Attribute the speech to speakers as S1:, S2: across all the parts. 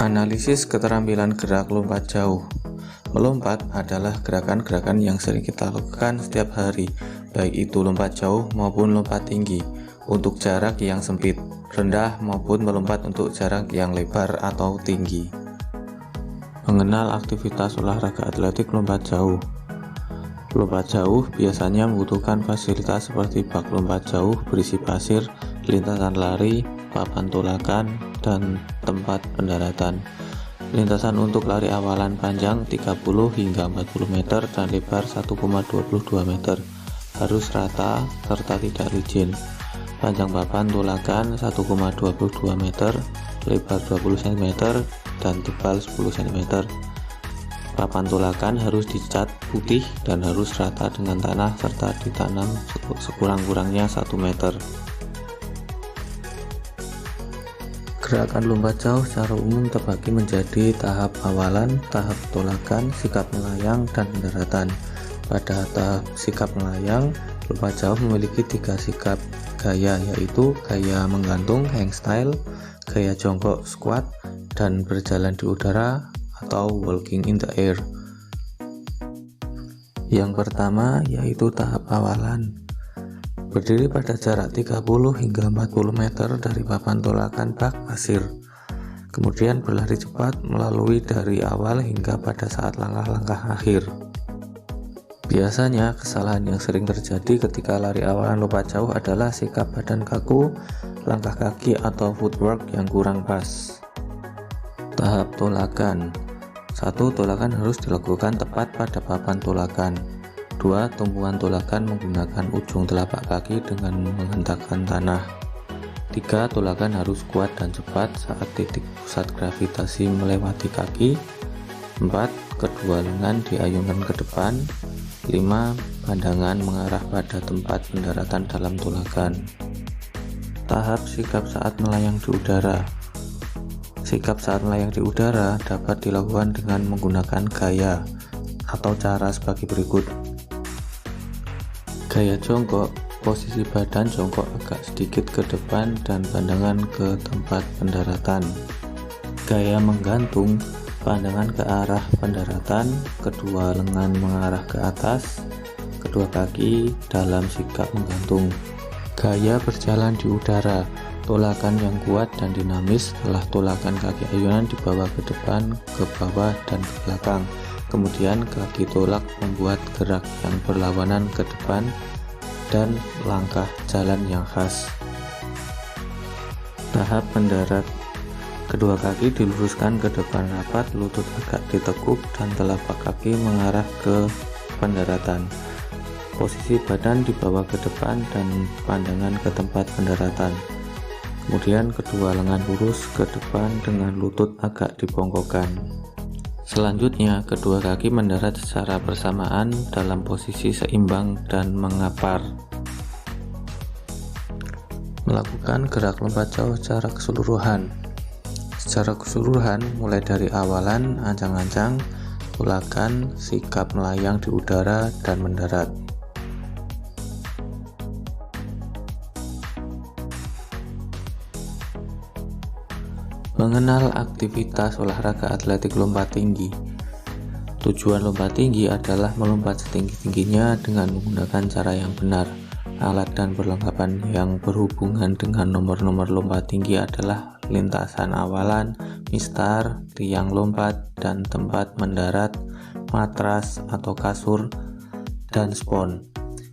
S1: Analisis keterampilan gerak lompat jauh. Melompat adalah gerakan-gerakan yang sering kita lakukan setiap hari, baik itu lompat jauh maupun lompat tinggi, untuk jarak yang sempit, rendah maupun melompat untuk jarak yang lebar atau tinggi. Mengenal aktivitas olahraga atletik lompat jauh. Lompat jauh biasanya membutuhkan fasilitas seperti bak lompat jauh berisi pasir, lintasan lari, papan tolakan, dan tempat pendaratan. Lintasan untuk lari awalan panjang 30 hingga 40 meter dan lebar 1,22 meter. Harus rata serta tidak licin. Panjang papan tolakan 1,22 meter, lebar 20 cm dan tebal 10 cm. Papan tolakan harus dicat putih dan harus rata dengan tanah serta ditanam sekurang-kurangnya 1 meter. Gerakan lompat jauh secara umum terbagi menjadi tahap awalan, tahap tolakan, sikap melayang, dan pendaratan. Pada tahap sikap melayang, lompat jauh memiliki 3 sikap gaya, yaitu gaya menggantung hangstyle, gaya jongkok squat, dan berjalan di udara atau walking in the air. Yang pertama yaitu tahap awalan. Berdiri pada jarak 30 hingga 40 meter dari papan tolakan bak pasir. Kemudian berlari cepat melalui dari awal hingga pada saat langkah-langkah akhir. Biasanya kesalahan yang sering terjadi ketika lari awalan lompat jauh adalah sikap badan kaku, langkah kaki atau footwork yang kurang pas. Tahap tolakan. 1. Tolakan harus dilakukan tepat pada papan tolakan. 2. Tumpuan tolakan menggunakan ujung telapak kaki dengan menghentakkan tanah. 3. Tolakan harus kuat dan cepat saat titik pusat gravitasi melewati kaki. 4. Kedua lengan diayunkan ke depan. 5. Pandangan mengarah pada tempat pendaratan dalam tolakan. Tahap sikap saat melayang di udara. Sikap saat melayang di udara dapat dilakukan dengan menggunakan gaya atau cara sebagai berikut. Gaya jongkok, posisi badan jongkok agak sedikit ke depan dan pandangan ke tempat pendaratan. Gaya menggantung, pandangan ke arah pendaratan, kedua lengan mengarah ke atas, kedua kaki dalam sikap menggantung. Gaya berjalan di udara, tolakan yang kuat dan dinamis setelah tolakan kaki ayunan dibawa ke depan, ke bawah, dan ke belakang. Kemudian kaki tolak membuat gerak yang berlawanan ke depan dan langkah jalan yang khas. Tahap mendarat. Kedua kaki diluruskan ke depan rapat, lutut agak ditekuk dan telapak kaki mengarah ke pendaratan. Posisi badan dibawa ke depan dan pandangan ke tempat pendaratan. Kemudian kedua lengan lurus ke depan dengan lutut agak dibongkokkan. Selanjutnya, kedua kaki mendarat secara bersamaan dalam posisi seimbang dan mengapar. Melakukan gerak lompat jauh secara keseluruhan. Secara keseluruhan, mulai dari awalan, ancang-ancang, tolakan, sikap melayang di udara, dan mendarat. Mengenal aktivitas olahraga atletik lompat tinggi. Tujuan lompat tinggi adalah melompat setinggi-tingginya dengan menggunakan cara yang benar. Alat dan perlengkapan yang berhubungan dengan nomor-nomor lompat tinggi adalah lintasan awalan, mistar, tiang lompat, dan tempat mendarat, matras atau kasur, dan spons.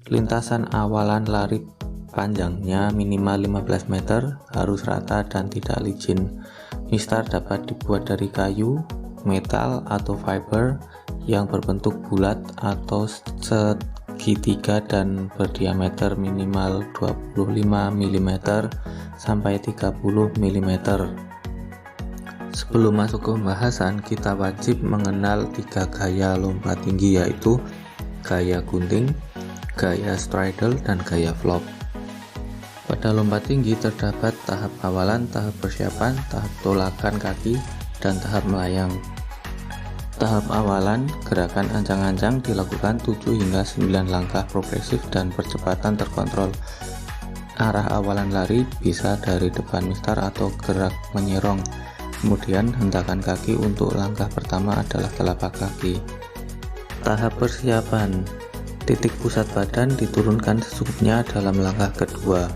S1: Lintasan awalan lari panjangnya minimal 15 meter, harus rata dan tidak licin. Mistar dapat dibuat dari kayu, metal, atau fiber yang berbentuk bulat atau segitiga dan berdiameter minimal 25 mm sampai 30 mm. Sebelum masuk ke pembahasan, kita wajib mengenal 3 gaya lompat tinggi, yaitu gaya gunting, gaya straddle, dan gaya flop. Pada lompat tinggi terdapat tahap awalan, tahap persiapan, tahap tolakan kaki, dan tahap melayang. Tahap awalan, gerakan ancang-ancang dilakukan 7 hingga 9 langkah progresif dan percepatan terkontrol. Arah awalan lari bisa dari depan mistar atau gerak menyerong. Kemudian hentakan kaki untuk langkah pertama adalah telapak kaki. Tahap persiapan. Titik pusat badan diturunkan secukupnya dalam langkah kedua.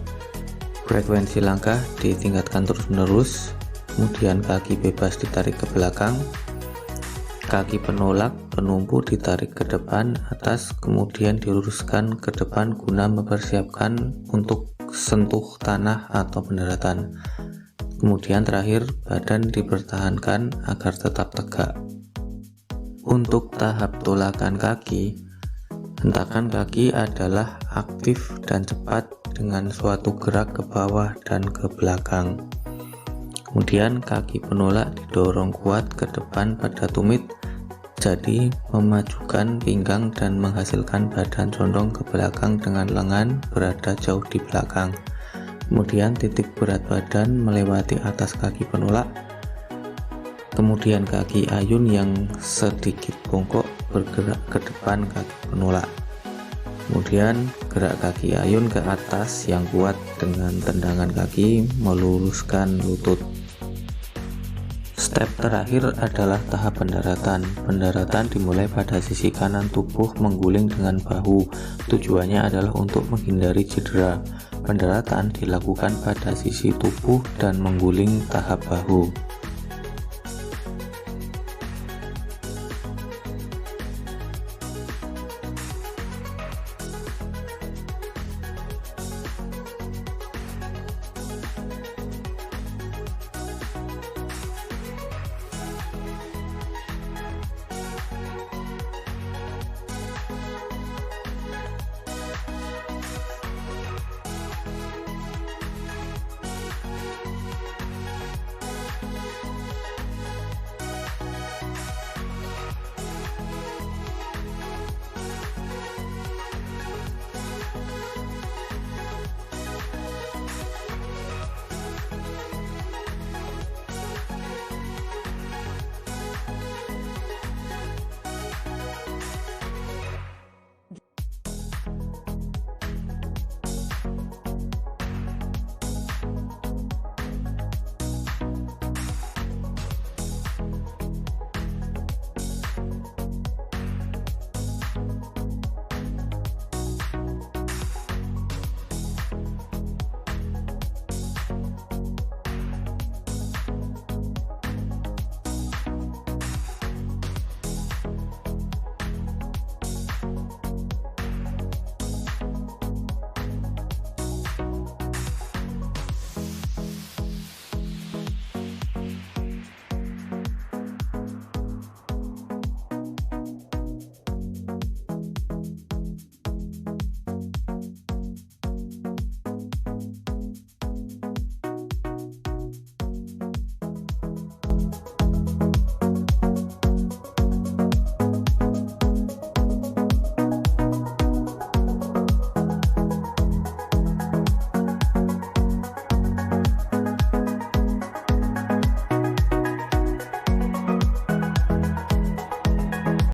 S1: Frekuensi langkah ditingkatkan terus-menerus. Kemudian kaki bebas ditarik ke belakang. Kaki penolak penumpu ditarik ke depan atas, kemudian diluruskan ke depan guna mempersiapkan untuk sentuh tanah atau pendaratan. Kemudian terakhir badan dipertahankan agar tetap tegak. Untuk tahap tolakan kaki, hentakan kaki adalah aktif dan cepat dengan suatu gerak ke bawah dan ke belakang. Kemudian kaki penolak didorong kuat ke depan pada tumit, jadi memajukan pinggang dan menghasilkan badan condong ke belakang dengan lengan berada jauh di belakang. Kemudian titik berat badan melewati atas kaki penolak. Kemudian kaki ayun yang sedikit bongkok bergerak ke depan kaki penolak. Kemudian gerak kaki ayun ke atas yang kuat dengan tendangan kaki meluruskan lutut. Step terakhir adalah tahap pendaratan. Pendaratan dimulai pada sisi kanan tubuh mengguling dengan bahu. Tujuannya adalah untuk menghindari cedera. Pendaratan dilakukan pada sisi tubuh dan mengguling tahap bahu.